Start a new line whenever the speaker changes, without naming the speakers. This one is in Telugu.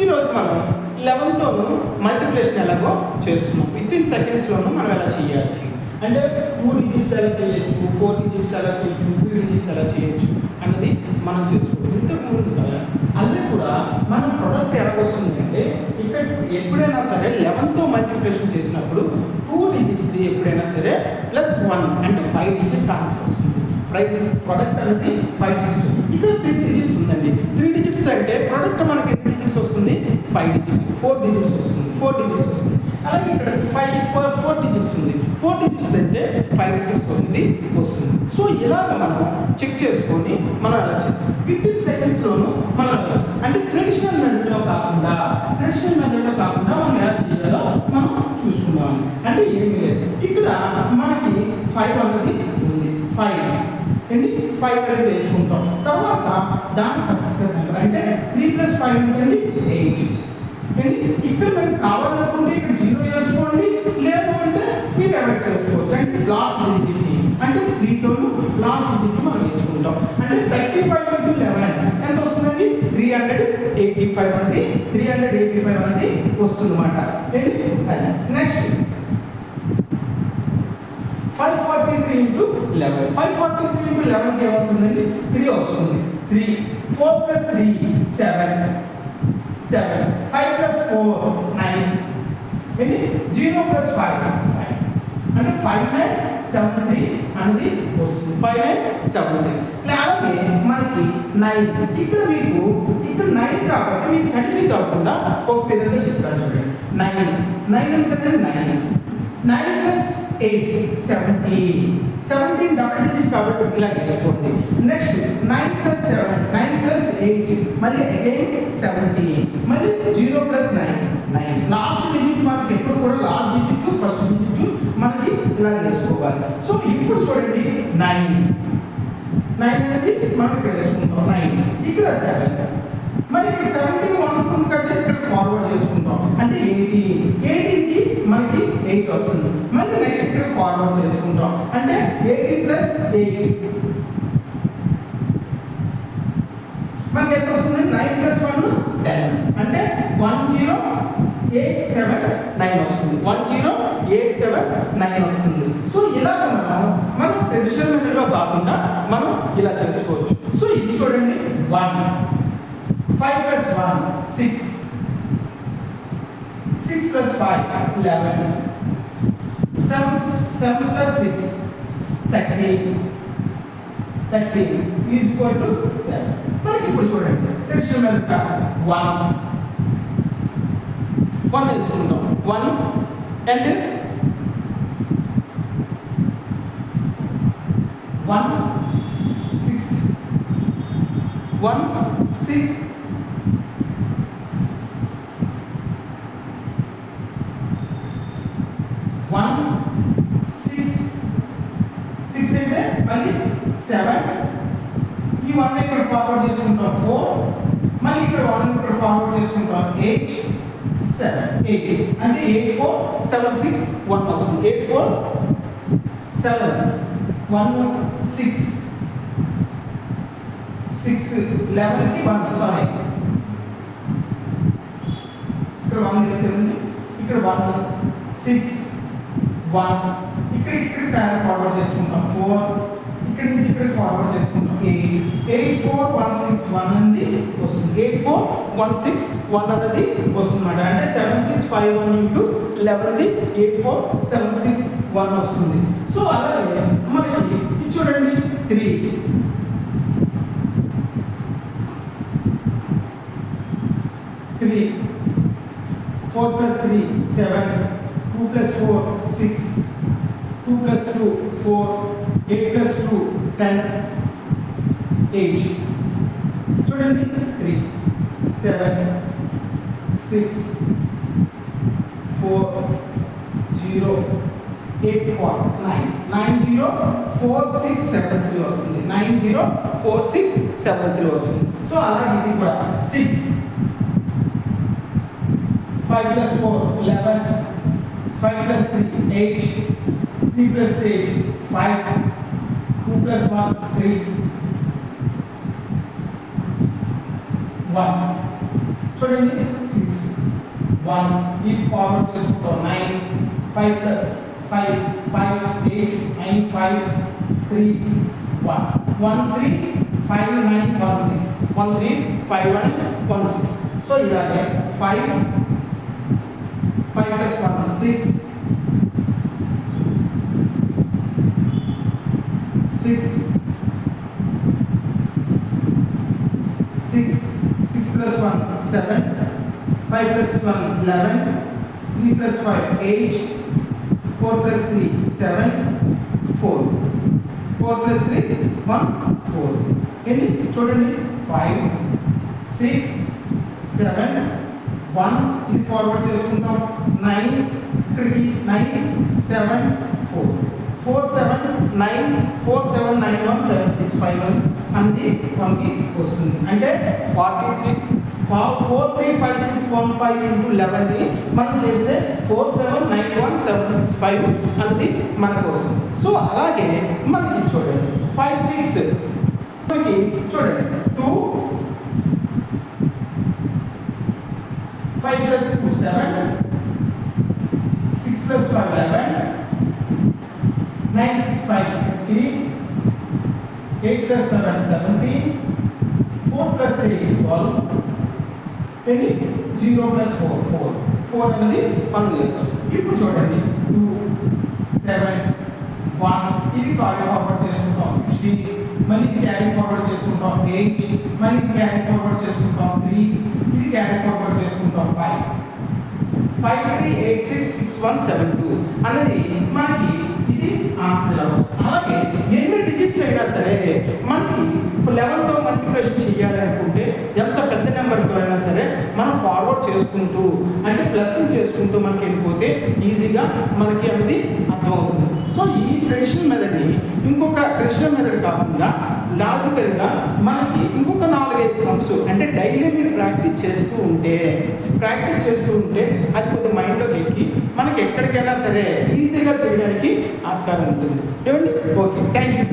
ఈరోజు మనం 11తోనూ మల్టిప్లికేషన్ ఎలాగో చేసుకున్నాం. వితిన్ సెకండ్స్లోనూ మనం ఎలా చేయొచ్చు అంటే 2 డిజిట్స్ ఎలా చేయొచ్చు, 4 డిజిట్స్ ఎలా చేయొచ్చు, 3 డిజిట్స్ ఎలా చేయొచ్చు అన్నది మనం చేసుకోవచ్చు. ఇంతకుముందు కదా అదే కూడా మన ప్రొడక్ట్ ఎలా వస్తుంది అంటే ఇక్కడ ఎప్పుడైనా సరే 11తో మల్టిప్లికేషన్ చేసినప్పుడు 2 డిజిట్స్ది ఎప్పుడైనా సరే +1 అంటే 5 డిజిట్స్ ఆన్సర్ వస్తుంది. ప్రొడక్ట్ అనేది 5 డిజిట్స్. ఇక్కడ 3 డిజిట్స్ ఉందండి. 3 డిజిట్స్ అంటే ప్రొడక్ట్ మనకి ఎన్ని డిజిట్స్ వస్తుంది? 5 డిజిట్స్. 4 డిజిట్స్ వస్తుంది. 4 డిజిట్స్ వస్తుంది. అలాగే ఇక్కడ 4 డిజిట్స్ ఉంది. 4 డిజిట్స్ అంటే 5 డిజిట్స్ ఉంది వస్తుంది. సో ఇలాగ మనం చెక్ చేసుకొని మనం అలా చేస్తాం. వితిన్ సెకండ్స్లోనూ మనం అంటే ట్రెడిషనల్ మెథడ్లో కాకుండా మనం ఎలా చేయాలో మనం చూసుకుందాం. అంటే ఏమీ లేదు, ఇక్కడ మనకి 5 అన్నది ఉంది. 5 అనేది వేసుకుంటాం. తర్వాత దాని సక్సెస్ నెంబర్ అంటే 3 + 5 అంటే 8. ఇక్కడ మీకు కావాలనుకుంటే ఇక్కడ 0 వేసుకోండి, లేదు అంటే మీరు అవాయిడ్ చేసుకోవచ్చు. అంటే లాస్ట్ డిజిట్ని అంటే 3తోనూ లాస్ట్ డిజిట్ని మనం వేసుకుంటాం. అంటే 35 × 11 ఎంత వస్తుందండి? 385 అనేది వస్తుంది అన్నమాట. అది నెక్స్ట్ 543 × 11. 543 × 11 ఏమవుతుందండి? 3 వస్తుంది. 3 4 + 3 7 5 + 4 9 0 + 5 అంటే 5973 అనేది వస్తుంది. 5973. అలాగే మనకి 9 ఇక్కడ మీకు ఇక్కడ 9 కాబట్టి మీకు కన్ఫ్యూజ్ అవ్వకుండా ఒక విధంగా చెప్తాను చూడండి. 9 అంటే 9 + 8 17 డబుల్ డిజిట్ కాబట్టి ఇలా వేసుకోండి. నెక్స్ట్ 9 + 7 9 + 8 మళ్ళీ అగైన్ 17 మళ్ళీ 0 + 9 లాస్ట్ డిజిట్ మనకి ఎప్పుడు కూడా లాస్ట్ డిజిట్ ఫస్ట్ డిజిట్ మనకి ఇలా వేసుకోవాలి. సో ఇప్పుడు చూడండి 9 అనేది మనం ఇక్కడ వేసుకుంటాం. 9 ఇక్కడ 7 మరి ఇక్కడ 17 అనుకుంటే ఇక్కడ ఫార్వర్డ్ చేసుకుంటాం. అంటే 18కి మనకి 8 వస్తుంది. మళ్ళీ నెక్స్ట్ ఇక్కడ ఫార్వర్డ్ చేసుకుంటాం. అంటే 18 + 8 మనకి ఎంత వస్తుంది? 9 + 1 10 అంటే 10879 వస్తుంది. 10879 వస్తుంది. సో ఇలాగ మనం ట్రెడిషనల్ మెథడ్లో కాకుండా మనం ఇలా చేసుకోవచ్చు. సో ఇది చూడండి 1 5 + 1 6 + 5 11 7 + 6 13 = 7. మనకి ఇప్పుడు చూడండి ట్రెడిషనల్ మెథడ్ 1 వేసుకుంటాం. 1 and 1 6 1 6 1 6 అంటే మళ్ళీ 7 ఈ 1 ఇక్కడ ఫార్వర్డ్ చేసుకుంటాం 4 మళ్ళీ ఇక్కడ 1 ఇక్కడ ఫార్వర్డ్ చేసుకుంటాం 8 7 అంటే 8 4 7 6 1 వస్తుంది. 8 4 7 1 6 11కి 1 సారీ ఇక్కడ 1 ఉంది. ఇక్కడ 1 6 1 ఇక్కడ ఫార్వర్డ్ చేసుకుంటాం 4 ఇక్కడ నుంచి ఇక్కడ ఫార్వర్డ్ చేసుకుంటాం 8 4 1 6 1 అనేది వస్తుంది. 8 4 1 6 1 అనేది వస్తుంది అన్నమాట. అంటే 7 6 5 1 × 11 8 4 7 6 1 వస్తుంది. సో అలాగే మనకి ఇది చూడండి 3 4 + 3 7 2 + 4 6 2 + 2 4 8 + 2 10 8 చూడండి 3 7 6 4 0 8 4 9 904673 వస్తుంది. 904673 వస్తుంది. సో అలాగే ఇది కూడా 6 5 + 4 11 5 + 3 8 3 + 8 5 2 + 1 3 1 చూడండి 6 1 ఇది ఫార్వర్డ్ చేసుకుంటాం 9 5 ప్లస్ 5 5 8 9 5 3 1 1 3 5 9 1 6 1 3 5 1 1 6 సో ఇలాగే 5 5 plus 1 6 6 plus 1 7 5 plus 1 11 3 plus 5 8 4 plus 3 7 4 4 plus 3 1 4 ఏంటి చూడండి 5 6 7 1 ఇది ఫార్వర్డ్ చేసుకుంటాం 9 ఇక్కడికి 9 7 4 4 7 9 4 7 9 1 7 6 5 1 అనేది 1 కి వస్తుంది అంటే 43 4 3 5 6 1 5 into 11 ని మనం చేస్తే 4 7 9 1 7 6 5 అనేది మనకు వస్తుంది సో అలాగే మనకి చూడండి 5 6 మనకి చూడండి 2 5 plus 2 7 6 plus 5 11 9 6 5 15 8 plus 7 17 4 plus 8 12 ఏంటి 0 plus 4 4 అనేది మనం తెలుసు ఇప్పుడు చూడండి 2 7 1 ఇది క్యారీ ఫార్వర్డ్ చేసుకుంటాం 16 మళ్ళీ ఇది క్యారీ ఫార్వర్డ్ చేసుకుంటాం 8 మళ్ళీ ఇది క్యారీ ఫార్వర్డ్ చేసుకుంటాం 3 ఇది క్యారీ ఫార్వర్డ్ చేసుకుంటాం 5 5 3 8 6 6 1 7 2 అనేది మనకి ఇది ఆన్సర్ వస్తుంది అలాగే ఎన్ని డిజిట్స్ అయినా సరే మనకి 11 తో మల్టిప్లికేషన్ చేయాలి అనుకుంటే ఎంత పెద్ద నెంబర్తో అయినా సరే మనం ఫార్వర్డ్ చేసుకుంటూ అంటే ప్లస్ చేసుకుంటూ మనకి వెళ్ళిపోతే ఈజీగా మనకి అనేది అర్థమవుతుంది సో ఈ ట్రెడిషనల్ మెథడ్ని ఇంకొక ట్రెడిషనల్ మెథడ్ కాకుండా లాజికల్గా మనకి ఇంకొక 4-5 సమ్స్ అంటే డైలీ మీరు ప్రాక్టీస్ చేస్తూ ఉంటే అది కొద్దిగా మైండ్లోకి ఎక్కి మనకి ఎక్కడికైనా సరే ఈజీగా చేయడానికి ఆస్కారం ఉంటుంది ఏమండి ఓకే థ్యాంక్ యూ